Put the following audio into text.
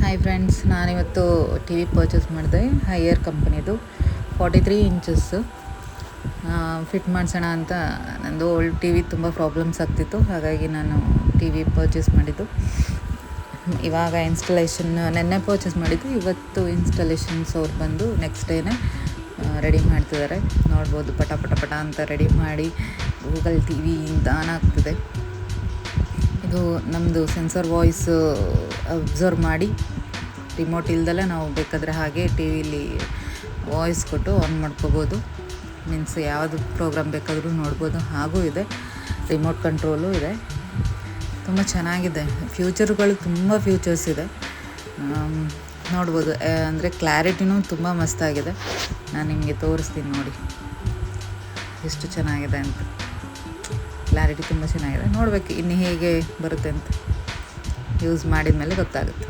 Hi friends, ನಾನಿವತ್ತು T V purchase ಮಾಡಿದೆ. Higher ಕಂಪನಿದು 43 ಇಂಚಸ್ಸು ಫಿಟ್ ಮಾಡಿಸೋಣ ಅಂತ. ನಂದು ಓಲ್ಡ್ ಟಿ ವಿ ತುಂಬ ಪ್ರಾಬ್ಲಮ್ಸ್ ಆಗ್ತಿತ್ತು, ಹಾಗಾಗಿ ನಾನು ಟಿ ವಿ ಪರ್ಚೇಸ್ ಮಾಡಿದ್ದು. ಇವಾಗ ಇನ್ಸ್ಟಾಲೇಷನ್ ನೆನ್ನೆ ಪರ್ಚೇಸ್ ಮಾಡಿದ್ದು, ಇವತ್ತು ಇನ್ಸ್ಟಾಲೇಷನ್ಸ್ ಅವ್ರು ಬಂದು ನೆಕ್ಸ್ಟ್ ಡೇನೇ ರೆಡಿ ಮಾಡ್ತಿದ್ದಾರೆ. ನೋಡ್ಬೋದು, ಪಟ ಪಟ ಪಟ ಅಂತ ರೆಡಿ ಮಾಡಿ ಗೂಗಲ್ ಟಿ ವಿಯಿಂದ ಆನ್ ಆಗ್ತಿದೆ. ಇದು ನಮ್ಮದು ಸೆನ್ಸರ್ ವಾಯ್ಸ್ ಅಬ್ಸರ್ವ್ ಮಾಡಿ ರಿಮೋಟ್ ಇಲ್ದಲ್ಲ ನಾವು ಬೇಕಾದರೆ ಹಾಗೆ ಟಿ ವಿಲಿ ವಾಯ್ಸ್ ಕೊಟ್ಟು ಆನ್ ಮಾಡ್ಕೋಬೋದು. ಮೀನ್ಸ್ ಯಾವುದು ಪ್ರೋಗ್ರಾಮ್ ಬೇಕಾದರೂ ನೋಡ್ಬೋದು. ಹಾಗೂ ಇದೆ ರಿಮೋಟ್ ಕಂಟ್ರೋಲು ಇದೆ. ತುಂಬ ಚೆನ್ನಾಗಿದೆ. ಫ್ಯೂಚರ್ಗಳು ತುಂಬ ಫ್ಯೂಚರ್ಸ್ ಇದೆ, ನೋಡ್ಬೋದು. ಅಂದರೆ ಕ್ಲಾರಿಟಿನೂ ತುಂಬ ಮಸ್ತಾಗಿದೆ. ನಾನು ನಿಮಗೆ ತೋರಿಸ್ತೀನಿ ನೋಡಿ ಎಷ್ಟು ಚೆನ್ನಾಗಿದೆ ಅಂತ. ಕ್ಲಾರಿಟಿ ತುಂಬ ಚೆನ್ನಾಗಿದೆ. ನೋಡಬೇಕು ಇನ್ನು ಹೇಗೆ ಬರುತ್ತೆ ಅಂತ, ಯೂಸ್ ಮಾಡಿದ ಮೇಲೆ ಗೊತ್ತಾಗುತ್ತೆ.